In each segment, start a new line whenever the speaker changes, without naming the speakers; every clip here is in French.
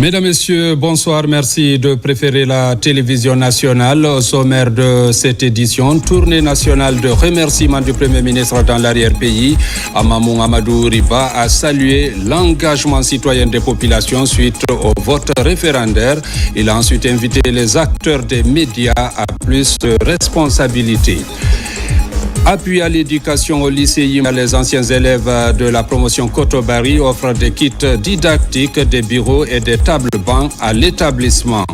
Mesdames, Messieurs, bonsoir. Merci de préférer la télévision nationale. Au sommaire de cette édition, tournée nationale de remerciements du Premier ministre dans l'arrière-pays. Amamou Amadou Riba a salué l'engagement citoyen des populations suite au vote référendaire. Il a ensuite invité les acteurs des médias à plus de responsabilités. Appui à l'éducation au lycée, les anciens élèves de la promotion Kotobari offrent des kits didactiques, des bureaux et des tables-bancs à l'établissement.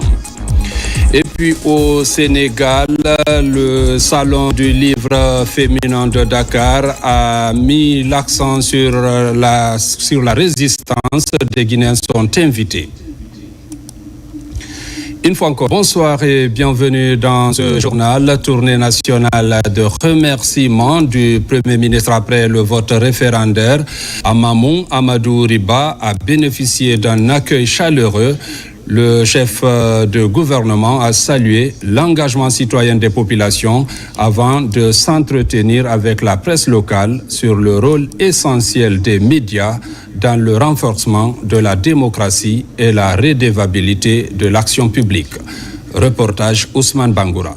Et puis au Sénégal, le salon du livre féminin de Dakar a mis l'accent sur la résistance. Des Guinéens sont invités. Une fois encore, bonsoir et bienvenue dans ce journal, tournée nationale de remerciements du Premier ministre après le vote référendaire. Amamou Amadou Riba a bénéficié d'un accueil chaleureux. Le chef de gouvernement a salué l'engagement citoyen des populations avant de s'entretenir avec la presse locale sur le rôle essentiel des médias dans le renforcement de la démocratie et la redevabilité de l'action publique. Reportage Ousmane Bangoura.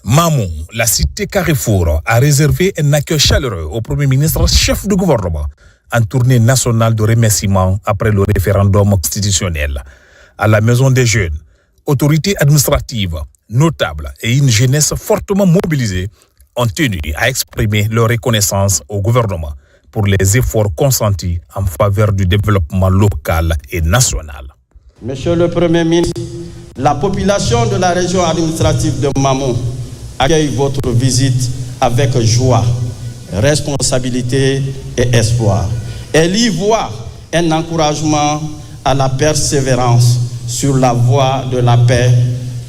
Mamou, la cité Carrefour, a réservé un accueil chaleureux au Premier ministre, chef de gouvernement, en tournée nationale de remerciements après le référendum constitutionnel. À la Maison des Jeunes, autorités administratives, notables et une jeunesse fortement mobilisée ont tenu à exprimer leur reconnaissance au gouvernement pour les efforts consentis en faveur du développement local et national.
Monsieur le Premier ministre, la population de la région administrative de Mamou accueille votre visite avec joie, responsabilité et espoir. Elle y voit un encouragement à la persévérance sur la voie de la paix,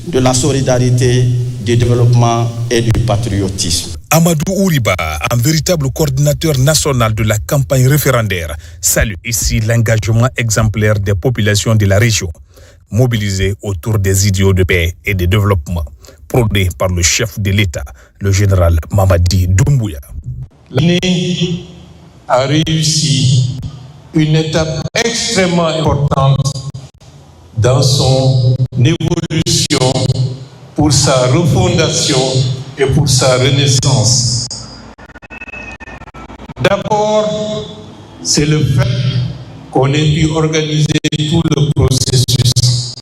de la solidarité, du développement et du patriotisme.
Amadou Ouriba, un véritable coordinateur national de la campagne référendaire, salue ici l'engagement exemplaire des populations de la région, mobilisées autour des idéaux de paix et de développement, prônés par le chef de l'État, le général Mamadi Doumbouya.
L'année a réussi une étape extrêmement importante dans son évolution pour sa refondation et pour sa renaissance. D'abord, c'est le fait qu'on ait pu organiser tout le processus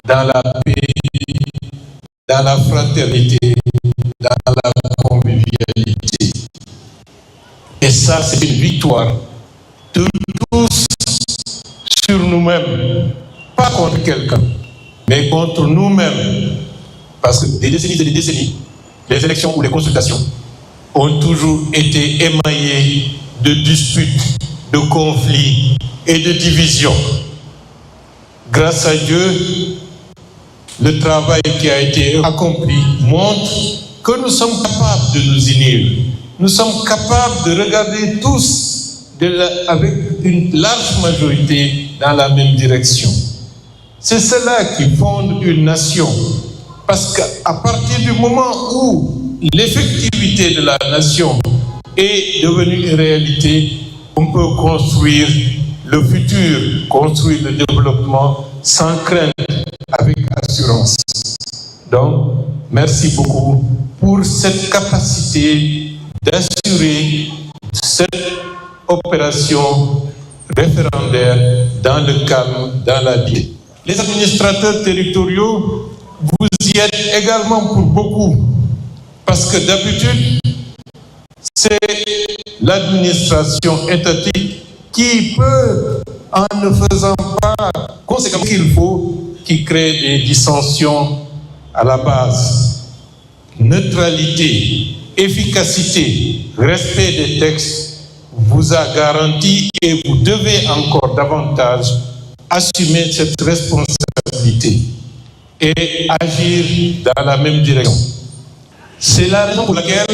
dans la paix, dans la fraternité, dans la convivialité. Et ça, c'est une victoire de tous sur nous-mêmes, pas contre quelqu'un, mais contre nous-mêmes. Parce que des décennies, les élections ou les consultations ont toujours été émaillées de disputes, de conflits et de divisions. Grâce à Dieu, le travail qui a été accompli montre que nous sommes capables de nous unir. Nous sommes capables de regarder tous avec une large majorité dans la même direction. C'est cela qui fonde une nation. Parce qu'à partir du moment où l'effectivité de la nation est devenue une réalité, on peut construire le futur, construire le développement sans crainte, avec assurance. Donc, merci beaucoup pour cette capacité d'assurer cette opération référendaire dans le calme, dans la vie. Les administrateurs territoriaux, vous y êtes également pour beaucoup, parce que d'habitude, c'est l'administration étatique qui peut, en ne faisant pas conséquemment qu'il faut, qui crée des dissensions à la base. Neutralité, efficacité, respect des textes vous a garanti et vous devez encore davantage assumer cette responsabilité et agir dans la même direction. C'est la raison pour laquelle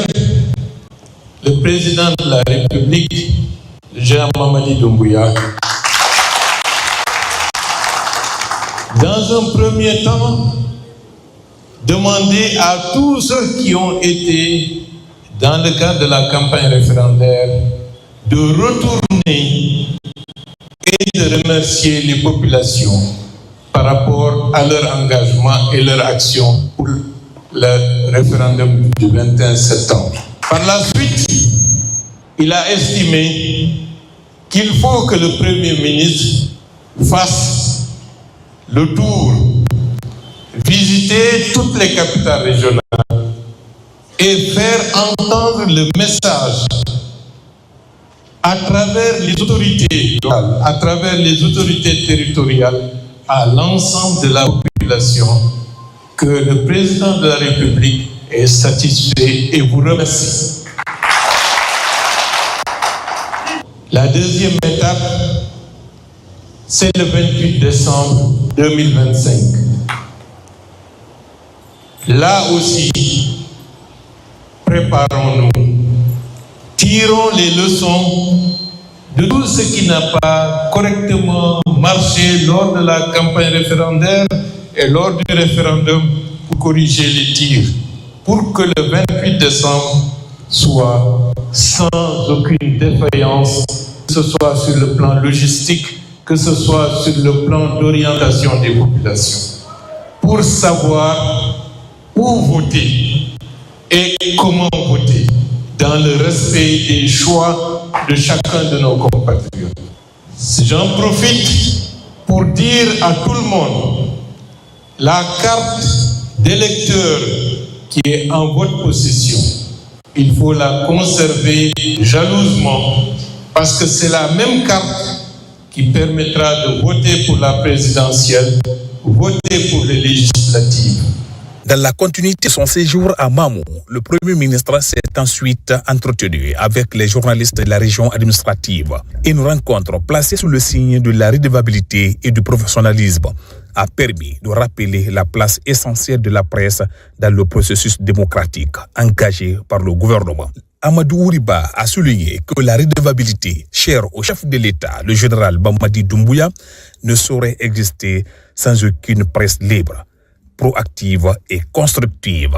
le président de la République, Jean Mamadi Doumbouya, dans un premier temps, demandait à tous ceux qui ont été dans le cadre de la campagne référendaire de retourner et de remercier les populations par rapport à leur engagement et leur action pour le référendum du 21 septembre. Par la suite, il a estimé qu'il faut que le Premier ministre fasse le tour, visiter toutes les capitales régionales et faire entendre le message à travers les autorités locales, à travers les autorités territoriales, à l'ensemble de la population, que le président de la République est satisfait et vous remercie. La deuxième étape, c'est le 28 décembre 2025. Là aussi, préparons-nous, tirons les leçons de tout ce qui n'a pas correctement marché lors de la campagne référendaire et lors du référendum pour corriger les tirs, pour que le 28 décembre soit sans aucune défaillance, que ce soit sur le plan logistique, que ce soit sur le plan d'orientation des populations, pour savoir où voter et comment voter, dans le respect des choix de chacun de nos compatriotes. J'en profite pour dire à tout le monde, la carte d'électeur qui est en votre possession, il faut la conserver jalousement, parce que c'est la même carte qui permettra de voter pour la présidentielle, voter pour les législatives.
Dans la continuité de son séjour à Mamou, le Premier ministre s'est ensuite entretenu avec les journalistes de la région administrative. Une rencontre placée sous le signe de la redevabilité et du professionnalisme a permis de rappeler la place essentielle de la presse dans le processus démocratique engagé par le gouvernement. Amadou Ouriba a souligné que la redevabilité chère au chef de l'État, le général Mamadi Doumbouya, ne saurait exister sans aucune presse libre, proactive et constructive.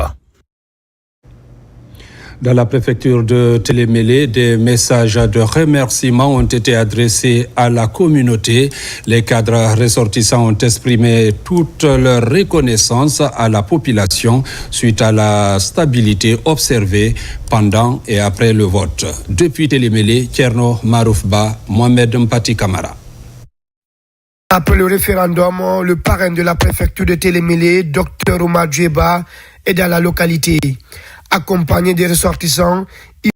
Dans la préfecture de Télémélé, des messages de remerciement ont été adressés à la communauté. Les cadres ressortissants ont exprimé toute leur reconnaissance à la population suite à la stabilité observée pendant et après le vote. Depuis Télémélé, Tcherno Maroufba, Mohamed Mpati Kamara.
Après le référendum, le parrain de la préfecture de Télémélé, Dr Omar Djeba, est dans la localité. Accompagné des ressortissants,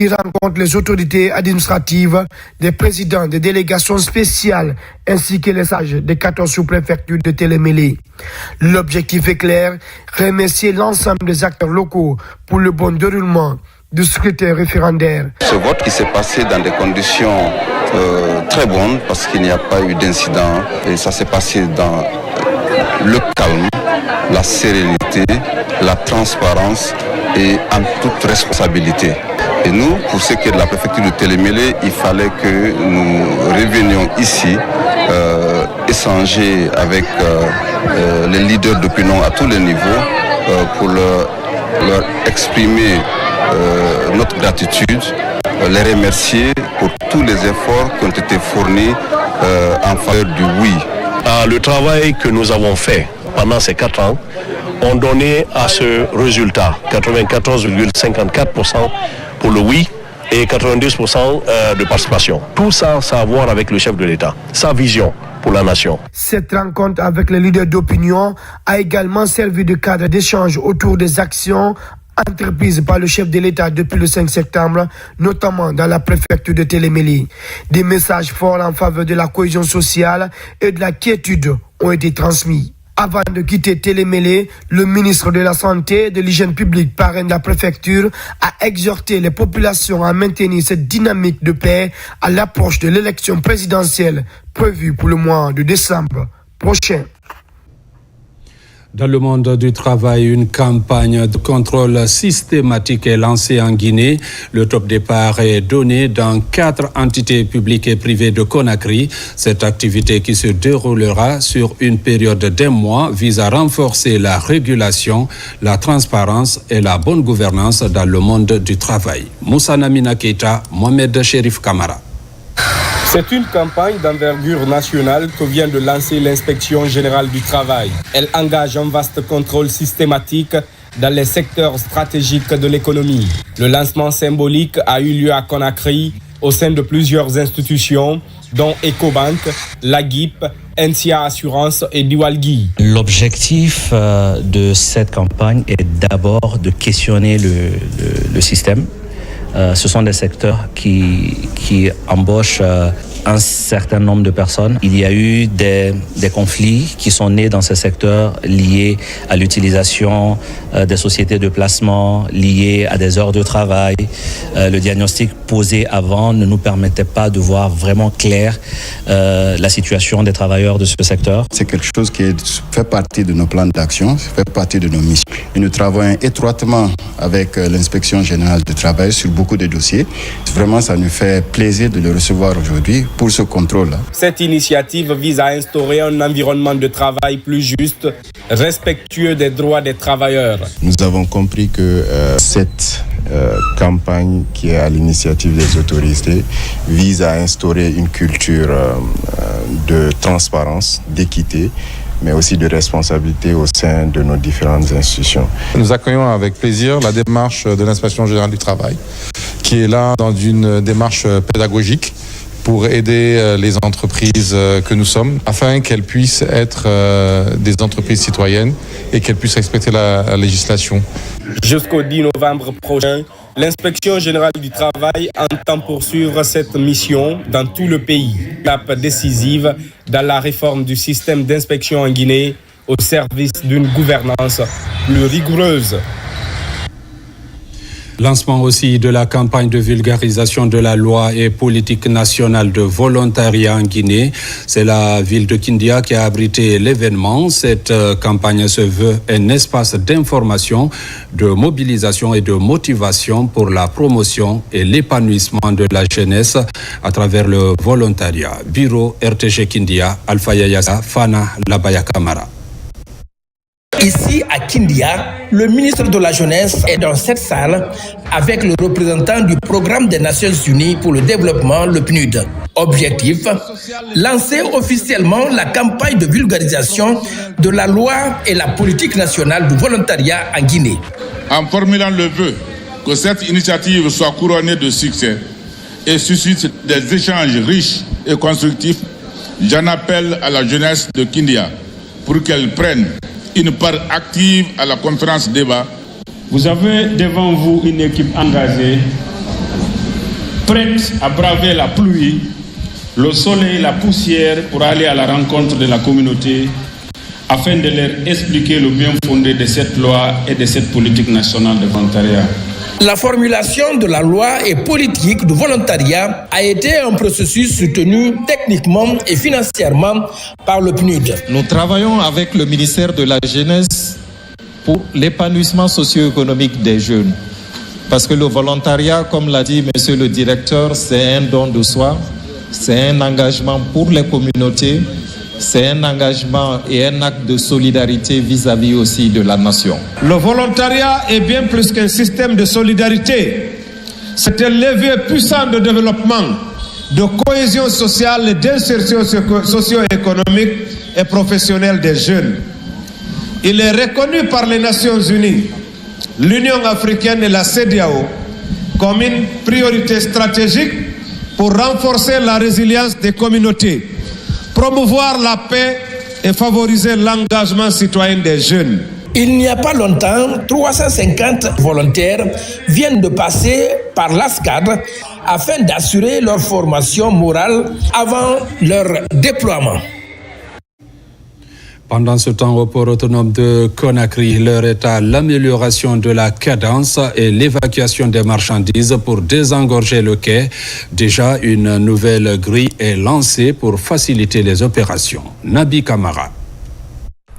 il rencontre les autorités administratives, des présidents des délégations spéciales ainsi que les sages des 14 sous-préfectures de Télémélé. L'objectif est clair, remercier l'ensemble des acteurs locaux pour le bon déroulement du scrutin référendaire.
Ce vote qui s'est passé dans des conditions très bonnes parce qu'il n'y a pas eu d'incident et ça s'est passé dans le calme, la sérénité, la transparence et en toute responsabilité. Et nous, pour ce qui est de la préfecture de Télémélé, il fallait que nous revenions ici, échanger avec les leaders d'opinion à tous les niveaux pour leur exprimer notre gratitude, les remercier pour tous les efforts qui ont été fournis en faveur du oui.
Le travail que nous avons fait pendant ces 4 ans ont donné à ce résultat 94,54% pour le oui et 92% de participation. Tout ça, ça a à voir avec le chef de l'État, sa vision pour la nation.
Cette rencontre avec les leaders d'opinion a également servi de cadre d'échange autour des actions entreprises par le chef de l'État depuis le 5 septembre, notamment dans la préfecture de Télémélé. Des messages forts en faveur de la cohésion sociale et de la quiétude ont été transmis. Avant de quitter Télémélé, le ministre de la Santé et de l'Hygiène publique, parrain de la préfecture, a exhorté les populations à maintenir cette dynamique de paix à l'approche de l'élection présidentielle prévue pour le mois de décembre prochain.
Dans le monde du travail, une campagne de contrôle systématique est lancée en Guinée. Le top départ est donné dans 4 entités publiques et privées de Conakry. Cette activité qui se déroulera sur une période d'1 mois vise à renforcer la régulation, la transparence et la bonne gouvernance dans le monde du travail. Moussa Namina Keita, Mohamed Cherif Kamara.
C'est une campagne d'envergure nationale que vient de lancer l'Inspection générale du travail. Elle engage un vaste contrôle systématique dans les secteurs stratégiques de l'économie. Le lancement symbolique a eu lieu à Conakry au sein de plusieurs institutions, dont Ecobank, l'AGIP, NCA Assurance et Diwalgui.
L'objectif de cette campagne est d'abord de questionner le système. Ce sont des secteurs qui embauchent un certain nombre de personnes. Il y a eu des conflits qui sont nés dans ces secteurs liés à l'utilisation des sociétés de placement, liés à des heures de travail. Le diagnostic posé avant ne nous permettait pas de voir vraiment clair la situation des travailleurs de ce secteur.
C'est quelque chose qui fait partie de nos plans d'action, fait partie de nos missions. Et nous travaillons étroitement avec l'Inspection générale du travail sur beaucoup de dossiers. Vraiment, ça nous fait plaisir de le recevoir aujourd'hui pour ce contrôle-là.
Cette initiative vise à instaurer un environnement de travail plus juste, respectueux des droits des travailleurs.
Nous avons compris que cette campagne qui est à l'initiative des autorités vise à instaurer une culture de transparence, d'équité, mais aussi de responsabilité au sein de nos différentes institutions.
Nous accueillons avec plaisir la démarche de l'Inspection générale du travail, qui est là dans une démarche pédagogique pour aider les entreprises que nous sommes, afin qu'elles puissent être des entreprises citoyennes et qu'elles puissent respecter la législation.
Jusqu'au 10 novembre prochain, l'Inspection générale du travail entend poursuivre cette mission dans tout le pays. Étape décisive dans la réforme du système d'inspection en Guinée au service d'une gouvernance plus rigoureuse.
Lancement aussi de la campagne de vulgarisation de la loi et politique nationale de volontariat en Guinée. C'est la ville de Kindia qui a abrité l'événement. Cette campagne se veut un espace d'information, de mobilisation et de motivation pour la promotion et l'épanouissement de la jeunesse à travers le volontariat. Bureau RTG Kindia, Alpha Yayasa, Fana Labaya Kamara.
Ici à Kindia, le ministre de la Jeunesse est dans cette salle avec le représentant du Programme des Nations Unies pour le développement, le PNUD. Objectif, lancer officiellement la campagne de vulgarisation de la loi et la politique nationale du volontariat en Guinée.
En formulant le vœu que cette initiative soit couronnée de succès et suscite des échanges riches et constructifs, j'en appelle à la jeunesse de Kindia pour qu'elle prenne une part active à la conférence débat.
Vous avez devant vous une équipe engagée, prête à braver la pluie, le soleil, la poussière pour aller à la rencontre de la communauté afin de leur expliquer le bien fondé de cette loi et de cette politique nationale de volontariat.
La formulation de la loi et politique du volontariat a été un processus soutenu techniquement et financièrement par le PNUD.
Nous travaillons avec le ministère de la Jeunesse pour l'épanouissement socio-économique des jeunes. Parce que le volontariat, comme l'a dit monsieur le directeur, c'est un don de soi, c'est un engagement pour les communautés, c'est un engagement et un acte de solidarité vis-à-vis aussi de la nation.
Le volontariat est bien plus qu'un système de solidarité. C'est un levier puissant de développement, de cohésion sociale et d'insertion socio-économique et professionnelle des jeunes. Il est reconnu par les Nations Unies, l'Union africaine et la CEDEAO comme une priorité stratégique pour renforcer la résilience des communautés, promouvoir la paix et favoriser l'engagement citoyen des jeunes.
Il n'y a pas longtemps, 350 volontaires viennent de passer par l'ASCAD afin d'assurer leur formation morale avant leur déploiement.
Pendant ce temps, au port autonome de Conakry, l'heure est à l'amélioration de la cadence et l'évacuation des marchandises pour désengorger le quai. Déjà, une nouvelle grille est lancée pour faciliter les opérations. Nabi Kamara.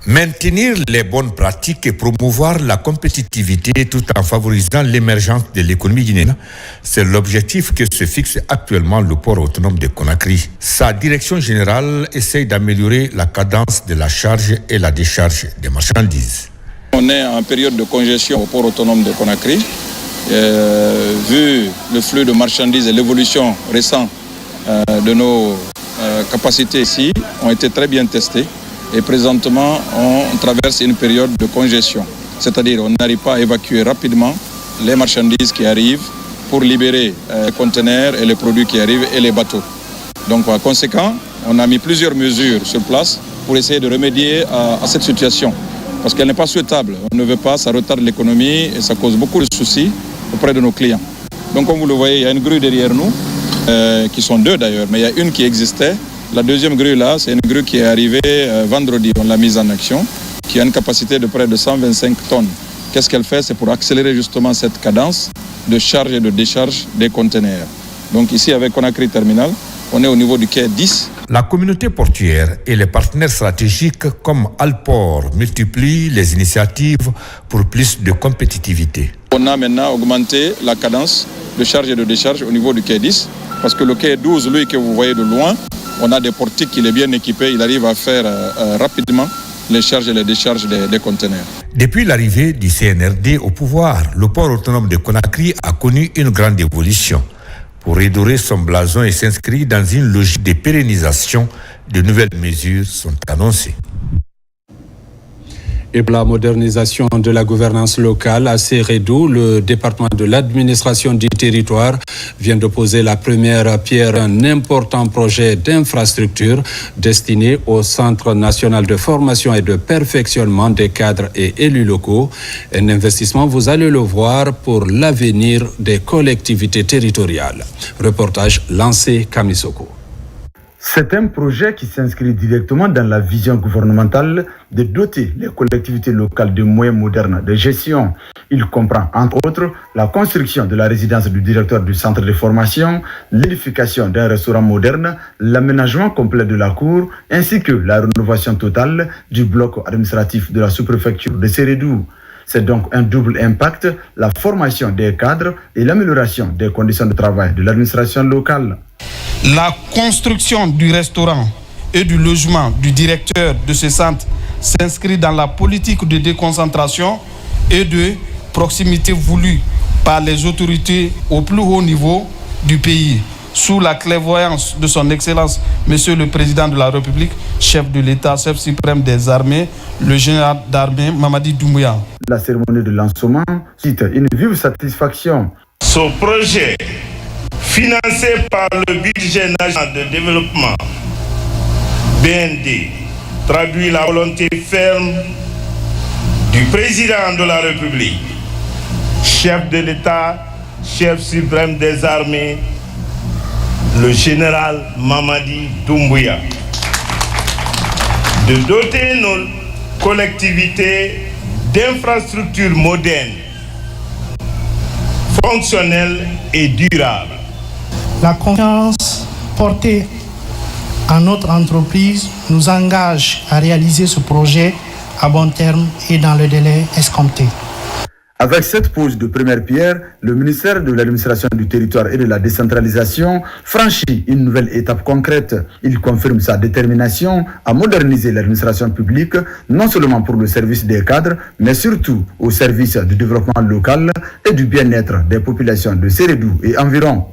Maintenir les bonnes pratiques et promouvoir la compétitivité tout en favorisant l'émergence de l'économie guinéenne, c'est l'objectif que se fixe actuellement le port autonome de Conakry. Sa direction générale essaye d'améliorer la cadence de la charge et la décharge des marchandises.
On est en période de congestion au port autonome de Conakry. Vu le flux de marchandises et l'évolution récente de nos capacités ici ont été très bien testées et présentement on traverse une période de congestion. C'est-à-dire on n'arrive pas à évacuer rapidement les marchandises qui arrivent pour libérer les conteneurs et les produits qui arrivent et les bateaux. Donc par conséquent, on a mis plusieurs mesures sur place pour essayer de remédier à cette situation. Parce qu'elle n'est pas souhaitable. On ne veut pas, ça retarde l'économie et ça cause beaucoup de soucis auprès de nos clients. Donc comme vous le voyez, il y a une grue derrière nous, qui sont deux d'ailleurs, mais il y a une qui existait. La deuxième grue là, c'est une grue qui est arrivée vendredi, on l'a mise en action, qui a une capacité de près de 125 tonnes. Qu'est-ce qu'elle fait? C'est pour accélérer justement cette cadence de charge et de décharge des conteneurs. Donc ici avec Conakry Terminal, on est au niveau du quai 10.
La communauté portuaire et les partenaires stratégiques comme Alport multiplient les initiatives pour plus de compétitivité.
On a maintenant augmenté la cadence de charge et de décharge au niveau du quai 10, parce que le quai 12, lui que vous voyez de loin, on a des portiques, il est bien équipé, il arrive à faire rapidement les charges et les décharges des conteneurs.
Depuis l'arrivée du CNRD au pouvoir, le port autonome de Conakry a connu une grande évolution. Pour redorer son blason et s'inscrire dans une logique de pérennisation, de nouvelles mesures sont annoncées.
Et pour la modernisation de la gouvernance locale à Sérédou, le département de l'administration du territoire vient de poser la première pierre à un important projet d'infrastructure destiné au Centre national de formation et de perfectionnement des cadres et élus locaux. Un investissement, vous allez le voir, pour l'avenir des collectivités territoriales. Reportage lancé Kamisoko.
C'est un projet qui s'inscrit directement dans la vision gouvernementale de doter les collectivités locales de moyens modernes de gestion. Il comprend, entre autres, la construction de la résidence du directeur du centre de formation, l'édification d'un restaurant moderne, l'aménagement complet de la cour, ainsi que la rénovation totale du bloc administratif de la sous-préfecture de Sérédou. C'est donc un double impact, la formation des cadres et l'amélioration des conditions de travail de l'administration locale.
La construction du restaurant et du logement du directeur de ce centre s'inscrit dans la politique de déconcentration et de proximité voulue par les autorités au plus haut niveau du pays, sous la clairvoyance de son Excellence, Monsieur le Président de la République, chef de l'État, chef suprême des armées, le général d'armée Mamadi Doumbouya.
La cérémonie de lancement cite une vive satisfaction.
Ce projet, financé par le budget national de développement, BND, traduit la volonté ferme du Président de la République, chef de l'État, chef suprême des armées, le général Mamadi Doumbouya, de doter nos collectivités d'infrastructures modernes, fonctionnelles et durables.
La confiance portée à notre entreprise nous engage à réaliser ce projet à bon terme et dans le délai escompté.
Avec cette pose de première pierre, le ministère de l'administration du territoire et de la décentralisation franchit une nouvelle étape concrète. Il confirme sa détermination à moderniser l'administration publique, non seulement pour le service des cadres, mais surtout au service du développement local et du bien-être des populations de Sérédou et environ.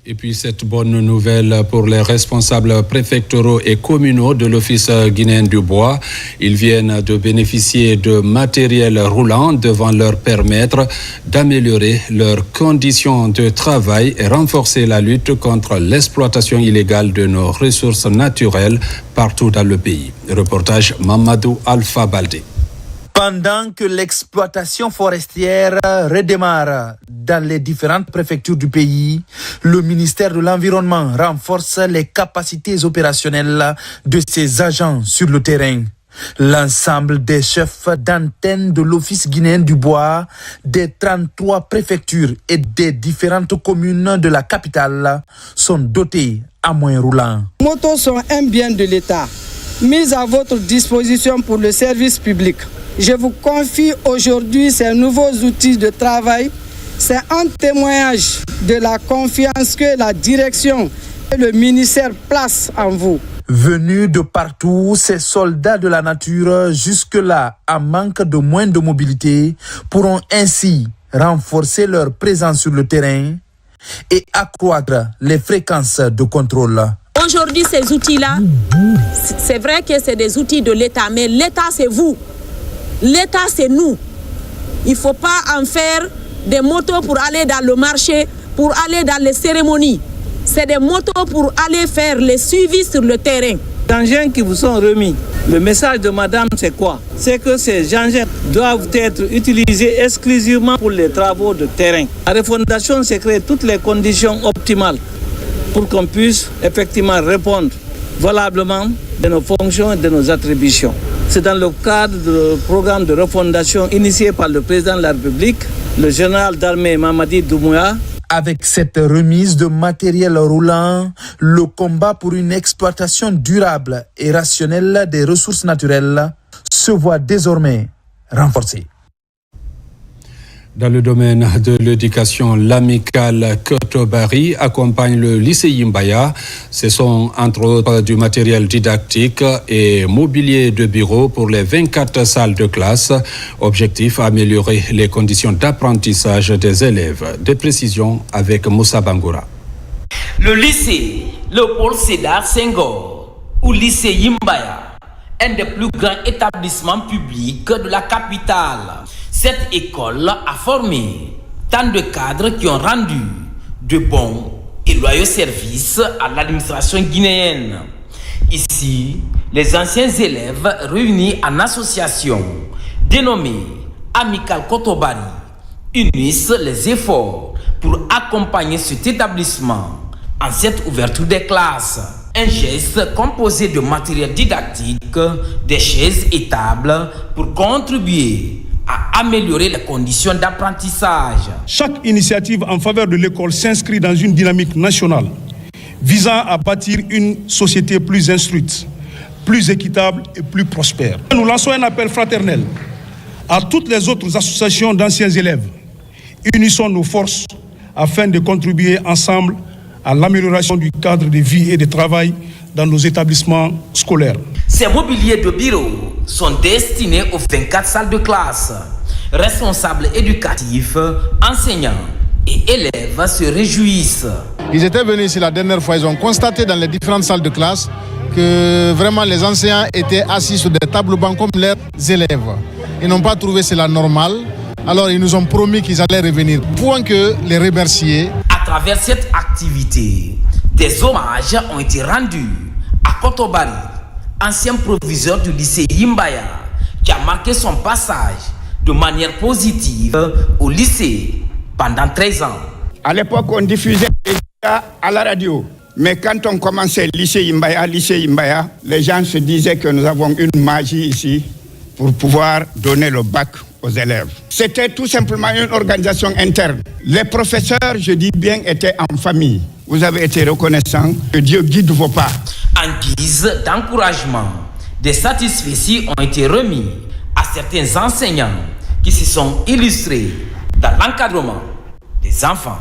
Et puis cette bonne nouvelle pour les responsables préfectoraux et communaux de l'Office guinéen du bois. Ils viennent de bénéficier de matériel roulant devant leur permettre d'améliorer leurs conditions de travail et renforcer la lutte contre l'exploitation illégale de nos ressources naturelles partout dans le pays. Reportage Mamadou Alpha Baldé.
Pendant que l'exploitation forestière redémarre dans les différentes préfectures du pays, le ministère de l'Environnement renforce les capacités opérationnelles de ses agents sur le terrain. L'ensemble des chefs d'antenne de l'Office guinéen du bois, des 33 préfectures et des différentes communes de la capitale sont dotés à moyens roulants.
Les motos sont un bien de l'État, mis à votre disposition pour le service public. Je vous confie aujourd'hui ces nouveaux outils de travail. C'est un témoignage de la confiance que la direction et le ministère placent en vous.
Venus de partout, ces soldats de la nature, jusque-là en manque de moyens de mobilité, pourront ainsi renforcer leur présence sur le terrain et accroître les fréquences de contrôle.
Aujourd'hui, ces outils-là, c'est vrai que c'est des outils de l'État, mais l'État, c'est vous. L'État, c'est nous. Il ne faut pas en faire des motos pour aller dans le marché, pour aller dans les cérémonies. C'est des motos pour aller faire les suivis sur le terrain.
Les engins qui vous sont remis, le message de madame, c'est quoi? C'est que ces engins doivent être utilisés exclusivement pour les travaux de terrain. La refondation, c'est créer toutes les conditions optimales pour qu'on puisse effectivement répondre valablement de nos fonctions et de nos attributions. C'est dans le cadre du programme de refondation initié par le président de la République, le général d'armée Mamadi Doumbouya.
Avec cette remise de matériel roulant, le combat pour une exploitation durable et rationnelle des ressources naturelles se voit désormais renforcé.
Dans le domaine de l'éducation, l'amicale Kotobari accompagne le lycée Yimbaya. Ce sont entre autres du matériel didactique et mobilier de bureau pour les 24 salles de classe. Objectif, améliorer les conditions d'apprentissage des élèves. Des précisions avec Moussa Bangoura.
Le lycée Léopold Sédar Senghor ou lycée Yimbaya, un des plus grands établissements publics de la capitale. Cette école a formé tant de cadres qui ont rendu de bons et loyaux services à l'administration guinéenne. Ici, les anciens élèves réunis en association dénommée Amicale Kotobari unissent les efforts pour accompagner cet établissement en cette ouverture des classes. Un geste composé de matériel didactique, des chaises et tables pour contribuer à améliorer les conditions d'apprentissage.
Chaque initiative en faveur de l'école s'inscrit dans une dynamique nationale visant à bâtir une société plus instruite, plus équitable et plus prospère. Nous lançons un appel fraternel à toutes les autres associations d'anciens élèves. Unissons nos forces afin de contribuer ensemble à l'amélioration du cadre de vie et de travail dans nos établissements scolaires.
Ces mobiliers de bureau sont destinés aux 24 salles de classe. Responsables éducatifs, enseignants et élèves se réjouissent.
Ils étaient venus ici la dernière fois, ils ont constaté dans les différentes salles de classe que vraiment les enseignants étaient assis sur des tables bancs comme leurs élèves. Ils n'ont pas trouvé cela normal, alors ils nous ont promis qu'ils allaient revenir. Point que les remercier.
À travers cette activité, des hommages ont été rendus à Kotobari, ancien proviseur du lycée Yimbaya, qui a marqué son passage de manière positive au lycée pendant 13 ans.
À l'époque, on diffusait à la radio. Mais quand on commençait lycée Yimbaya, les gens se disaient que nous avons une magie ici pour pouvoir donner le bac aux élèves. C'était tout simplement une organisation interne. Les professeurs, je dis bien, étaient en famille. Vous avez été reconnaissants, que Dieu guide vos pas.
En guise d'encouragement, des satisfecits ont été remis à certains enseignants qui se sont illustrés dans l'encadrement des enfants.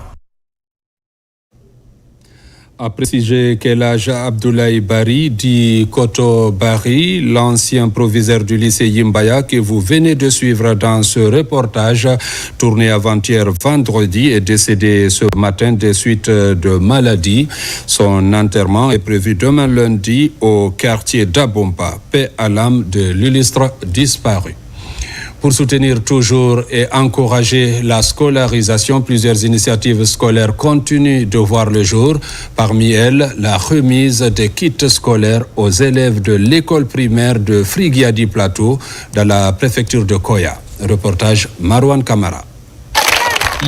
A précisé qu'Elhaj Abdoulaye Bari dit Koto Bari, l'ancien proviseur du lycée Yimbaya que vous venez de suivre dans ce reportage tourné avant-hier vendredi est décédé ce matin des suites de maladie. Son enterrement est prévu demain lundi au quartier d'Abompa, paix à l'âme de l'illustre disparu. Pour soutenir toujours et encourager la scolarisation, plusieurs initiatives scolaires continuent de voir le jour. Parmi elles, la remise des kits scolaires aux élèves de l'école primaire de Frigiadi Plateau dans la préfecture de Koya. Reportage Marwan Kamara.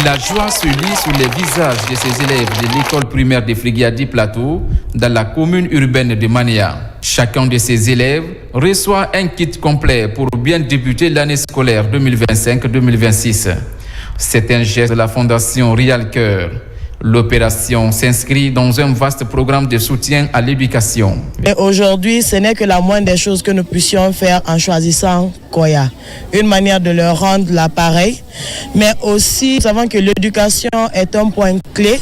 La joie se lit sur les visages de ces élèves de l'école primaire de Frigiadi Plateau dans la commune urbaine de Mania. Chacun de ces élèves reçoit un kit complet pour bien débuter l'année scolaire 2025-2026. C'est un geste de la Fondation Real Cœur. L'opération s'inscrit dans un vaste programme de soutien à l'éducation.
Et aujourd'hui, ce n'est que la moindre des choses que nous puissions faire en choisissant Koya. Une manière de leur rendre l'appareil, mais aussi nous savons que l'éducation est un point clé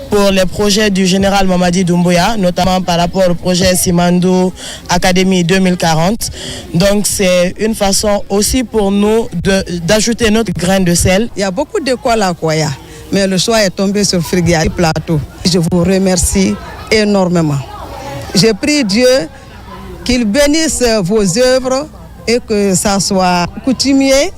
pour les projets du général Mamadi Doumbouya, notamment par rapport au projet Simandou Académie 2040. Donc c'est une façon aussi pour nous d'ajouter notre grain de sel.
Il y a beaucoup d'écoles à Koya.
mais le choix est tombé sur Friguiadi Plateau. Je vous remercie énormément. Je prie Dieu qu'il bénisse vos œuvres et que ça soit coutumier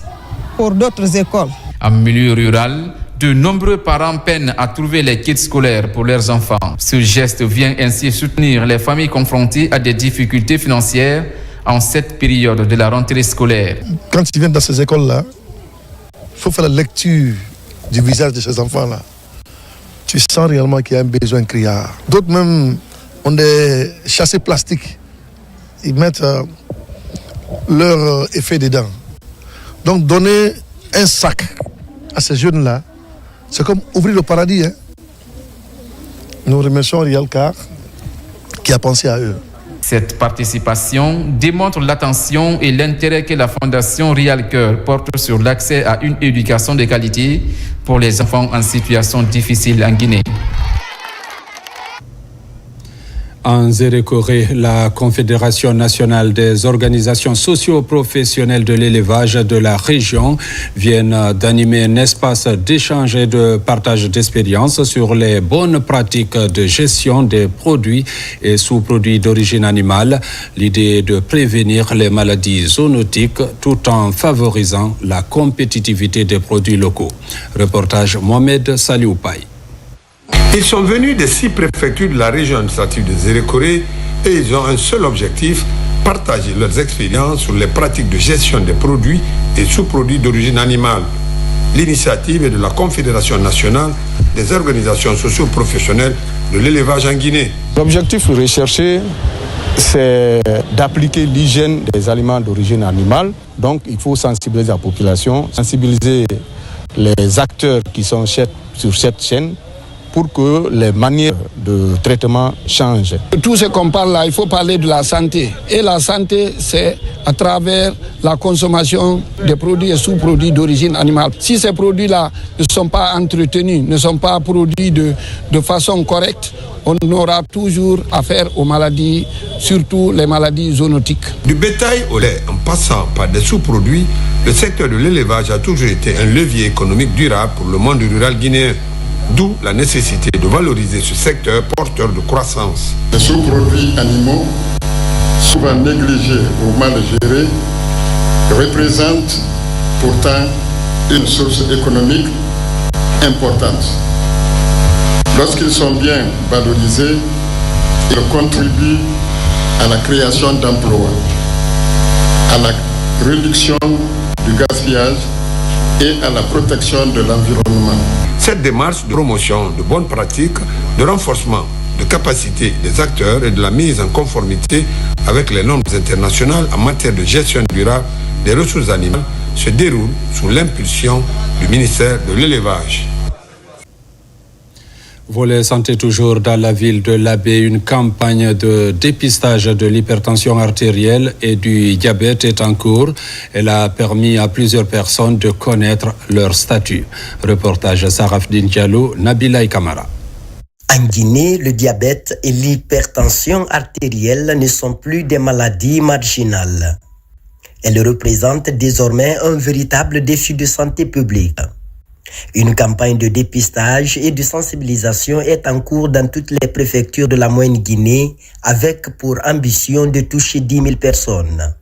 pour d'autres écoles.
En milieu rural, de nombreux parents peinent à trouver les kits scolaires pour leurs enfants. Ce geste vient ainsi soutenir les familles confrontées à des difficultés financières en cette période de la rentrée scolaire.
Quand tu viens dans ces écoles-là, il faut faire la lecture du visage de ces enfants-là. Tu sens réellement qu'il y a un besoin criard. D'autres même ont des chassés plastiques. Ils mettent leur effet dedans. Donc donner un sac à ces jeunes-là, c'est comme ouvrir le paradis. Hein? Nous remercions Rialcar qui a pensé à eux.
Cette participation démontre l'attention et l'intérêt que la Fondation Rialcar porte sur l'accès à une éducation de qualité pour les enfants en situation difficile en Guinée.
En Zérékoré, la Confédération nationale des organisations socio-professionnelles de l'élevage de la région vient d'animer un espace d'échange et de partage d'expériences sur les bonnes pratiques de gestion des produits et sous-produits d'origine animale. L'idée est de prévenir les maladies zoonotiques tout en favorisant la compétitivité des produits locaux. Reportage Mohamed Salioupaï.
Ils sont venus des 6 préfectures de la région administrative de Zérékoré et ils ont un seul objectif, partager leurs expériences sur les pratiques de gestion des produits et sous-produits d'origine animale. L'initiative est de la Confédération nationale des organisations socio-professionnelles de l'élevage en Guinée.
L'objectif recherché, c'est d'appliquer l'hygiène des aliments d'origine animale. Donc il faut sensibiliser la population, sensibiliser les acteurs qui sont sur cette chaîne, pour que les manières de traitement changent.
Tout ce qu'on parle là, il faut parler de la santé. Et la santé, c'est à travers la consommation des produits et sous-produits d'origine animale. Si ces produits-là ne sont pas entretenus, ne sont pas produits de façon correcte, on aura toujours affaire aux maladies, surtout les maladies zoonotiques.
Du bétail au lait, en passant par des sous-produits, le secteur de l'élevage a toujours été un levier économique durable pour le monde rural guinéen. D'où la nécessité de valoriser ce secteur porteur de croissance.
Les sous-produits animaux, souvent négligés ou mal gérés, représentent pourtant une source économique importante. Lorsqu'ils sont bien valorisés, ils contribuent à la création d'emplois, à la réduction du gaspillage et à la protection de l'environnement.
Cette démarche de promotion de bonnes pratiques, de renforcement de capacités des acteurs et de la mise en conformité avec les normes internationales en matière de gestion durable des ressources animales se déroule sous l'impulsion du ministère de l'élevage.
Volet santé toujours dans la ville de Labé, une campagne de dépistage de l'hypertension artérielle et du diabète est en cours. Elle a permis à plusieurs personnes de connaître leur statut. Reportage Sarafdine Diallo, Nabila Kamara.
En Guinée, le diabète et l'hypertension artérielle ne sont plus des maladies marginales. Elles représentent désormais un véritable défi de santé publique. Une campagne de dépistage et de sensibilisation est en cours dans toutes les préfectures de la Moyenne-Guinée avec pour ambition de toucher 10 000 personnes.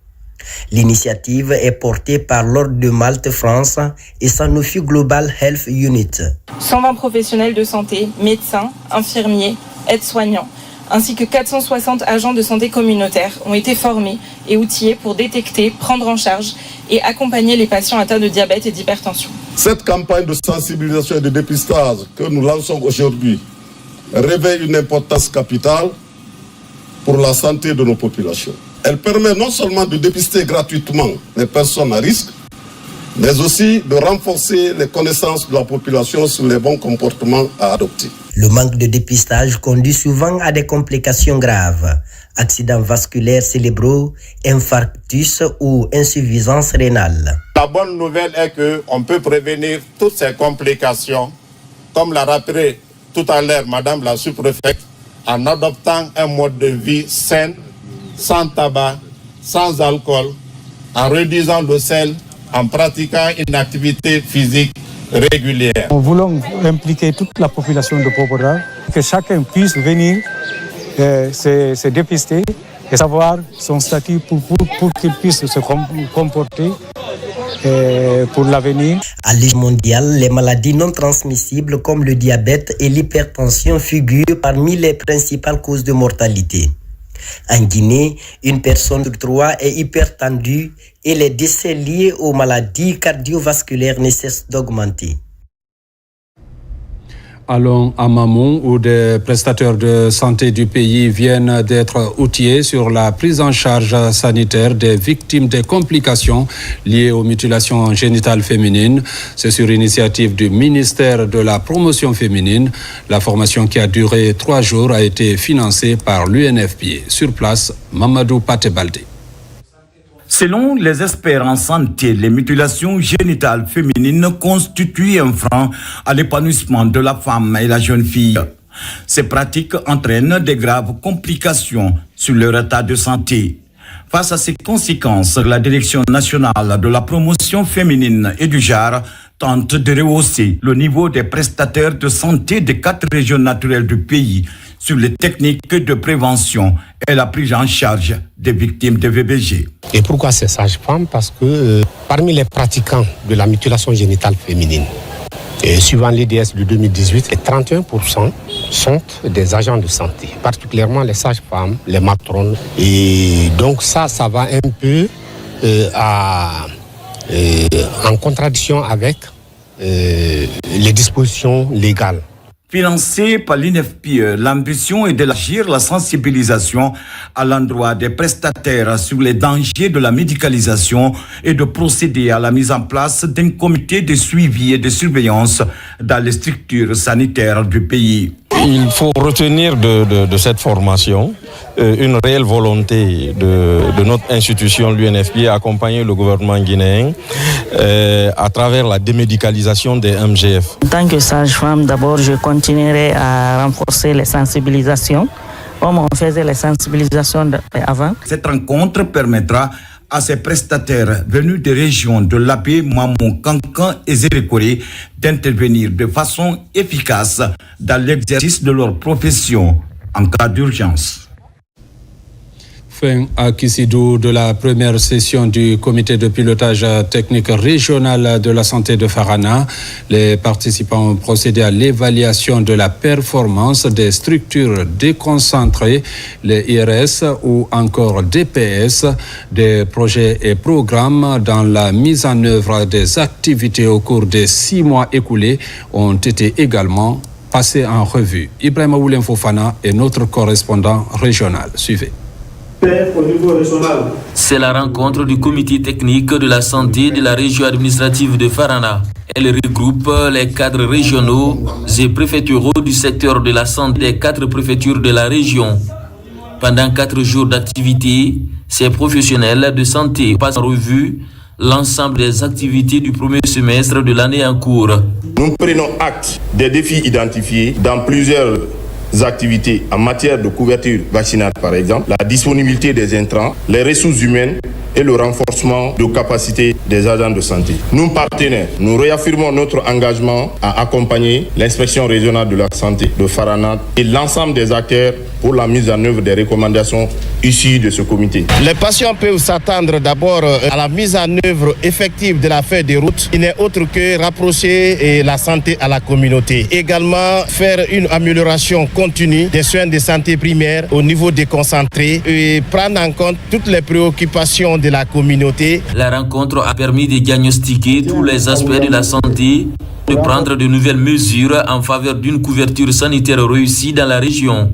L'initiative est portée par l'Ordre de Malte France et Sanofi Global Health Unit.
120 professionnels de santé, médecins, infirmiers, aides-soignants, ainsi que 460 agents de santé communautaires ont été formés et outillés pour détecter, prendre en charge et accompagner les patients atteints de diabète et d'hypertension.
Cette campagne de sensibilisation et de dépistage que nous lançons aujourd'hui revêt une importance capitale pour la santé de nos populations. Elle permet non seulement de dépister gratuitement les personnes à risque, mais aussi de renforcer les connaissances de la population sur les bons comportements à adopter.
Le manque de dépistage conduit souvent à des complications graves, accidents vasculaires cérébraux, infarctus ou insuffisance rénale.
La bonne nouvelle est qu'on peut prévenir toutes ces complications, comme l'a rappelé tout à l'heure Madame la sous-préfète, en adoptant un mode de vie sain, sans tabac, sans alcool, en réduisant le sel, en pratiquant une activité physique
régulière.
Nous voulons impliquer toute la population de Popoda, que chacun puisse venir se dépister et savoir son statut pour qu'il puisse se comporter pour l'avenir.
À l'échelle mondiale, les maladies non transmissibles comme le diabète et l'hypertension figurent parmi les principales causes de mortalité. En Guinée, une personne sur 3 est hypertendue et les décès liés aux maladies cardiovasculaires ne cessent d'augmenter.
Allons à Mamou, où des prestataires de santé du pays viennent d'être outillés sur la prise en charge sanitaire des victimes des complications liées aux mutilations génitales féminines. C'est sur initiative du ministère de la Promotion féminine. La formation qui a duré 3 jours a été financée par l'UNFPA. Sur place, Mamadou Patebalde.
Selon les experts en santé, les mutilations génitales féminines constituent un frein à l'épanouissement de la femme et la jeune fille. Ces pratiques entraînent des graves complications sur leur état de santé. Face à ces conséquences, la Direction nationale de la promotion féminine et du genre tente de rehausser le niveau des prestataires de santé des 4 régions naturelles du pays sur les techniques de prévention et la prise en charge des victimes de VBG.
Et pourquoi ces sages-femmes? Parce que parmi les pratiquants de la mutilation génitale féminine, suivant l'IDS de 2018, 31% sont des agents de santé, particulièrement les sages-femmes, les matrones. Et donc ça va un peu en contradiction avec les dispositions légales.
Financé par l'INFPE, l'ambition est d'élargir la sensibilisation à l'endroit des prestataires sur les dangers de la médicalisation et de procéder à la mise en place d'un comité de suivi et de surveillance dans les structures sanitaires du pays.
Il faut retenir de cette formation une réelle volonté de notre institution, l'UNFPA, accompagner le gouvernement guinéen à travers la démédicalisation des MGF.
En tant que sage-femme, d'abord, je continuerai à renforcer les sensibilisations, comme on faisait les sensibilisations avant.
Cette rencontre permettra à ces prestataires venus des régions de Labé, Mamou, Kankan et Zérékoré d'intervenir de façon efficace dans l'exercice de leur profession en cas d'urgence.
Fin à Kissidou de la première session du comité de pilotage technique régional de la santé de Farana. Les participants ont procédé à l'évaluation de la performance des structures déconcentrées, les IRS ou encore DPS, des projets et programmes dans la mise en œuvre des activités au cours des 6 mois écoulés ont été également passés en revue. Ibrahima Oulem Fofana est notre correspondant régional. Suivez.
C'est la rencontre du comité technique de la santé de la région administrative de Farana. Elle regroupe les cadres régionaux et préfectoraux du secteur de la santé des 4 préfectures de la région. Pendant 4 jours d'activité, ces professionnels de santé passent en revue l'ensemble des activités du premier semestre de l'année en cours.
Nous prenons acte des défis identifiés dans plusieurs activités en matière de couverture vaccinale par exemple, la disponibilité des intrants, les ressources humaines et le renforcement de capacités des agents de santé. Nous, partenaires, nous réaffirmons notre engagement à accompagner l'inspection régionale de la santé de Farana et l'ensemble des acteurs pour la mise en œuvre des recommandations issues de ce comité.
Les patients peuvent s'attendre d'abord à la mise en œuvre effective de la feuille de route. Il n'est autre que rapprocher la santé à la communauté. Également faire une amélioration continue des soins de santé primaire au niveau déconcentré et prendre en compte toutes les préoccupations de la communauté.
La rencontre a permis de diagnostiquer tous les aspects de la santé, de prendre de nouvelles mesures en faveur d'une couverture sanitaire réussie dans la région.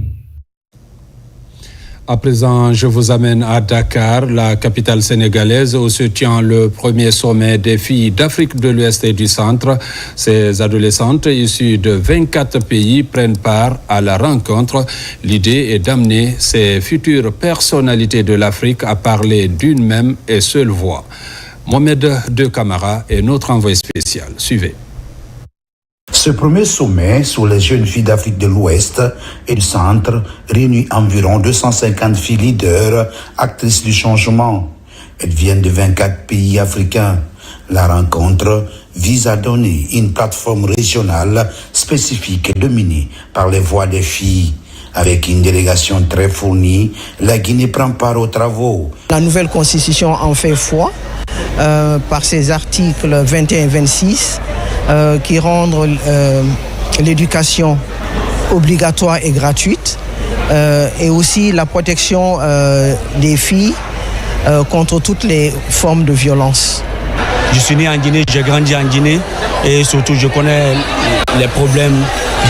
À présent, je vous amène à Dakar, la capitale sénégalaise, où se tient le premier sommet des filles d'Afrique de l'Ouest et du Centre. Ces adolescentes issues de 24 pays prennent part à la rencontre. L'idée est d'amener ces futures personnalités de l'Afrique à parler d'une même et seule voix. Mohamed De Camara est notre envoyé spécial. Suivez.
Ce premier sommet sur les jeunes filles d'Afrique de l'Ouest et du Centre réunit environ 250 filles leaders, actrices du changement. Elles viennent de 24 pays africains. La rencontre vise à donner une plateforme régionale spécifique dominée par les voix des filles. Avec une délégation très fournie, la Guinée prend part aux travaux.
La nouvelle constitution en fait foi par ses articles 21 et 26 qui rendent l'éducation obligatoire et gratuite et aussi la protection des filles contre toutes les formes de violence.
Je suis né en Guinée, j'ai grandi en Guinée et surtout je connais les problèmes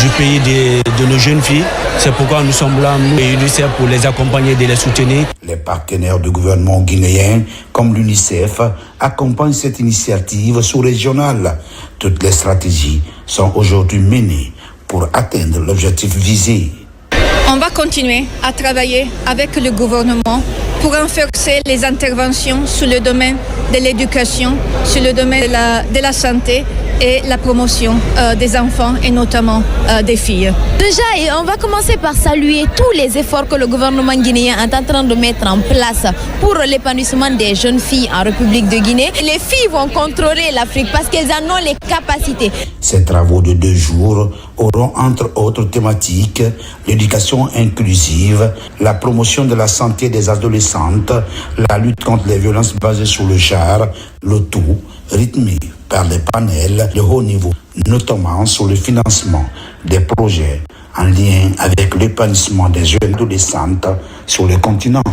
du pays de nos jeunes filles. C'est pourquoi nous sommes là, nous et l'UNICEF, pour les accompagner et les soutenir.
Les partenaires du gouvernement guinéen, comme l'UNICEF, accompagnent cette initiative sous-régionale. Toutes les stratégies sont aujourd'hui menées pour atteindre l'objectif visé.
On va continuer à travailler avec le gouvernement pour renforcer les interventions sur le domaine de l'éducation, sur le domaine de la santé et la promotion des enfants et notamment des filles.
Déjà, on va commencer par saluer tous les efforts que le gouvernement guinéen est en train de mettre en place pour l'épanouissement des jeunes filles en République de Guinée. Les filles vont contrôler l'Afrique parce qu'elles en ont les capacités.
Ces travaux de 2 jours auront entre autres thématiques l'éducation inclusive, la promotion de la santé des adolescentes, la lutte contre les violences basées sur le genre, le tout rythmé par des panels de haut niveau, notamment sur le financement des projets en lien avec l'épanouissement des jeunes adolescentes sur le continent.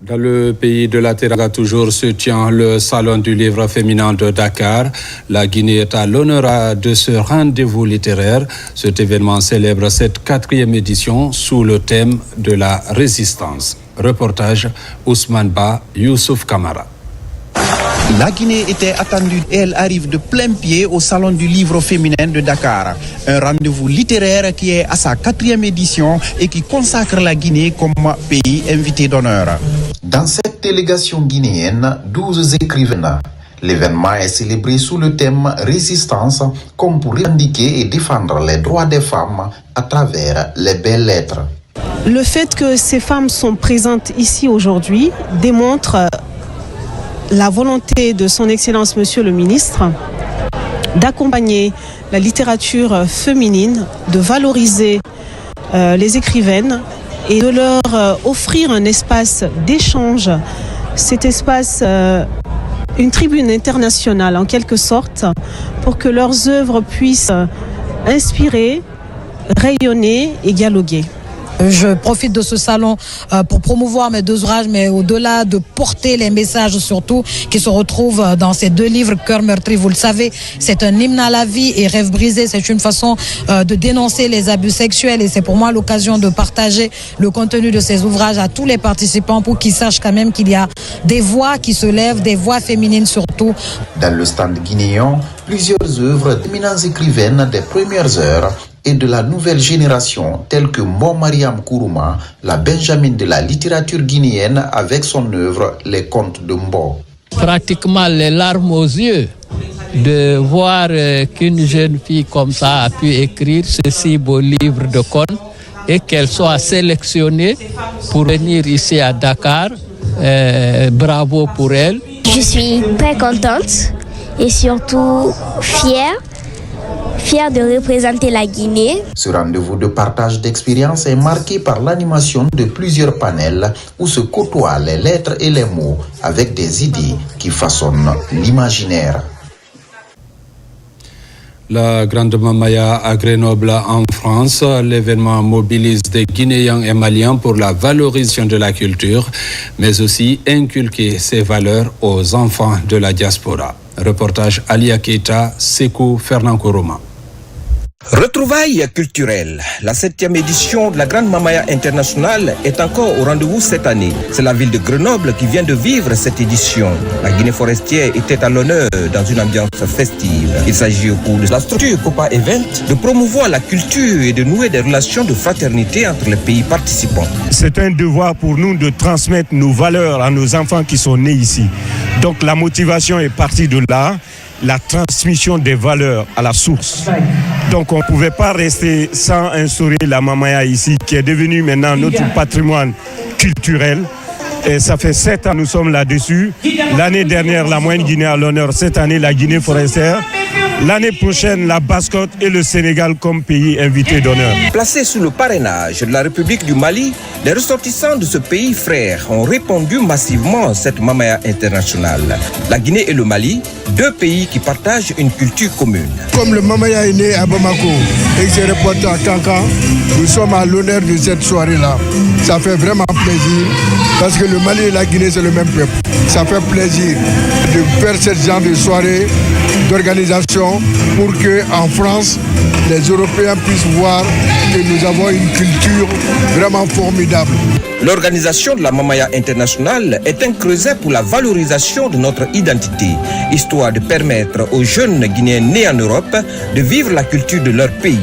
Dans le pays de la Teranga, toujours se tient le Salon du livre féminin de Dakar. La Guinée est à l'honneur de ce rendez-vous littéraire. Cet événement célèbre cette 4e édition sous le thème de la résistance. Reportage Ousmane Ba, Youssouf Kamara.
La Guinée était attendue et elle arrive de plein pied au Salon du livre féminin de Dakar. Un rendez-vous littéraire qui est à sa 4e édition et qui consacre la Guinée comme pays invité d'honneur.
Dans cette délégation guinéenne, 12 écrivains. L'événement est célébré sous le thème résistance, comme pour revendiquer et défendre les droits des femmes à travers les belles lettres.
Le fait que ces femmes sont présentes ici aujourd'hui démontre la volonté de son Excellence Monsieur le Ministre d'accompagner la littérature féminine, de valoriser les écrivaines et de leur offrir un espace d'échange, cet espace, une tribune internationale en quelque sorte, pour que leurs œuvres puissent inspirer, rayonner et dialoguer.
Je profite de ce salon pour promouvoir mes 2 ouvrages, mais au-delà de porter les messages surtout qui se retrouvent dans ces 2 livres, Cœur meurtri, vous le savez, c'est un hymne à la vie et Rêve brisé, c'est une façon de dénoncer les abus sexuels et c'est pour moi l'occasion de partager le contenu de ces ouvrages à tous les participants pour qu'ils sachent quand même qu'il y a des voix qui se lèvent, des voix féminines surtout.
Dans le stand guinéen, plusieurs œuvres d'éminentes écrivaines des premières heures et de la nouvelle génération, telle que Mo Mariam Kourouma, la Benjamin de la littérature guinéenne avec son œuvre Les Contes de Mbo.
Pratiquement les larmes aux yeux de voir qu'une jeune fille comme ça a pu écrire ce si beau livre de contes et qu'elle soit sélectionnée pour venir ici à Dakar. Bravo pour elle.
Je suis très contente et surtout fière de représenter la Guinée.
Ce rendez-vous de partage d'expériences est marqué par l'animation de plusieurs panels où se côtoient les lettres et les mots avec des idées qui façonnent l'imaginaire.
La Grande Mamaya à Grenoble en France, l'événement mobilise des Guinéens et Maliens pour la valorisation de la culture, mais aussi inculquer ces valeurs aux enfants de la diaspora. Reportage Alia Keita, Sekou Fernand Koroma.
Retrouvailles culturelles. La 7e édition de la Grande Mamaya Internationale est encore au rendez-vous cette année. C'est la ville de Grenoble qui vient de vivre cette édition. La Guinée forestière était à l'honneur dans une ambiance festive. Il s'agit au cours de la structure Copa Event de promouvoir la culture et de nouer des relations de fraternité entre les pays participants.
C'est un devoir pour nous de transmettre nos valeurs à nos enfants qui sont nés ici. Donc la motivation est partie de là. La transmission des valeurs à la source. Donc on ne pouvait pas rester sans instaurer la Mamaya ici, qui est devenue maintenant notre patrimoine culturel. Et ça fait 7 ans nous sommes là-dessus. L'année dernière, la moyenne Guinée à l'honneur. Cette année, la Guinée forestière. L'année prochaine, la Basse-Côte et le Sénégal comme pays invité d'honneur.
Placés sous le parrainage de la République du Mali, les ressortissants de ce pays frère ont répondu massivement à cette Mamaya internationale. La Guinée et le Mali, deux pays qui partagent une culture commune.
Comme le Mamaya est né à Bamako et s'est reporté à Kankan, nous sommes à l'honneur de cette soirée-là. Ça fait vraiment plaisir parce que le Mali et la Guinée, c'est le même peuple. Ça fait plaisir de faire ce genre de soirée, d'organisation pour qu'en France, les Européens puissent voir que nous avons une culture vraiment formidable.
L'organisation de la Mamaya internationale est un creuset pour la valorisation de notre identité, histoire de permettre aux jeunes Guinéens nés en Europe de vivre la culture de leur pays.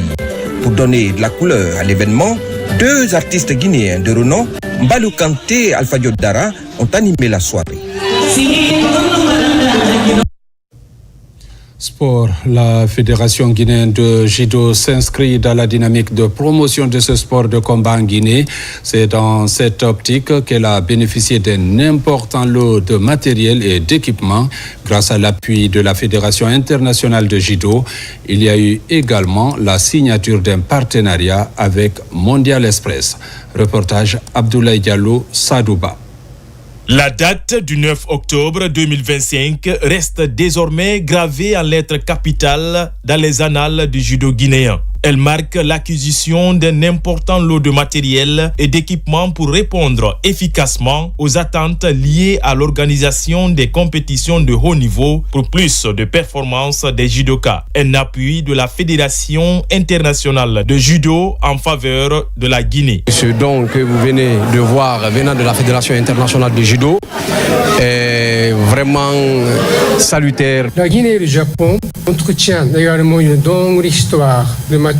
Pour donner de la couleur à l'événement, deux artistes guinéens de renom, Mbalou Kanté et Alpha Diop Dara, ont animé la soirée.
Sport, la Fédération guinéenne de judo s'inscrit dans la dynamique de promotion de ce sport de combat en Guinée. C'est dans cette optique qu'elle a bénéficié d'un important lot de matériel et d'équipements grâce à l'appui de la Fédération internationale de judo. Il y a eu également la signature d'un partenariat avec Mondial Express. Reportage Abdoulaye Diallo, Sadouba.
La date du 9 octobre 2025 reste désormais gravée en lettres capitales dans les annales du judo guinéen. Elle marque l'acquisition d'un important lot de matériel et d'équipements pour répondre efficacement aux attentes liées à l'organisation des compétitions de haut niveau pour plus de performances des judokas. Un appui de la Fédération internationale de judo en faveur de la Guinée.
Ce don que vous venez de voir venant de la Fédération internationale de judo est vraiment salutaire.
La Guinée et le Japon entretiennent également une longue histoire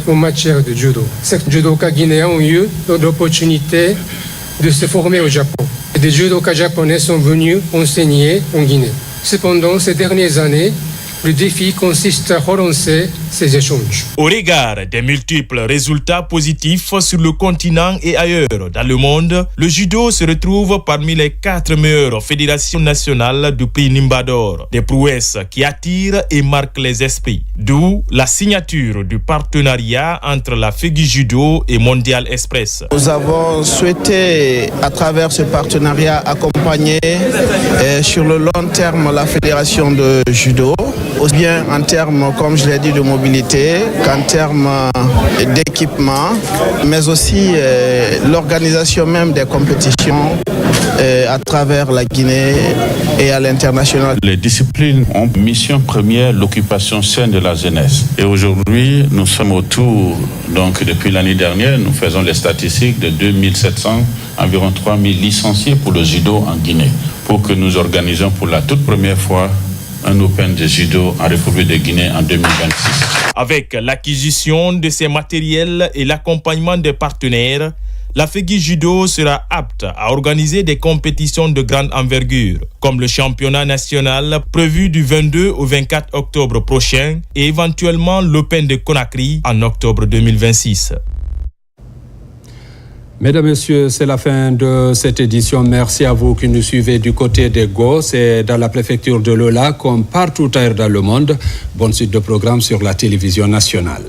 en matière de judo. Ces judokas guinéens ont eu l'opportunité de se former au Japon. Des judokas japonais sont venus enseigner en Guinée. Cependant, ces dernières années, le défi consiste à relancer ces échanges.
Au regard des multiples résultats positifs sur le continent et ailleurs dans le monde, le judo se retrouve parmi les 4 meilleures fédérations nationales du prix Nimbador. Des prouesses qui attirent et marquent les esprits. D'où la signature du partenariat entre la FEGI Judo et Mondial Express.
Nous avons souhaité, à travers ce partenariat, accompagner sur le long terme la fédération de judo, aussi bien en termes, comme je l'ai dit, de mobilité qu'en termes d'équipement, mais aussi l'organisation même des compétitions à travers la Guinée et à l'international.
Les disciplines ont mission première l'occupation saine de la jeunesse. Et aujourd'hui, nous sommes autour, donc depuis l'année dernière, nous faisons les statistiques de 2700, environ 3000 licenciés pour le judo en Guinée, pour que nous organisions pour la toute première fois un Open de judo en République de Guinée en 2026.
Avec l'acquisition de ces matériels et l'accompagnement des partenaires, la FEGI Judo sera apte à organiser des compétitions de grande envergure, comme le championnat national prévu du 22 au 24 octobre prochain et éventuellement l'Open de Conakry en octobre 2026.
Mesdames, Messieurs, c'est la fin de cette édition. Merci à vous qui nous suivez du côté des Go. C'est dans la préfecture de Lola, comme partout ailleurs dans le monde. Bonne suite de programmes sur la télévision nationale.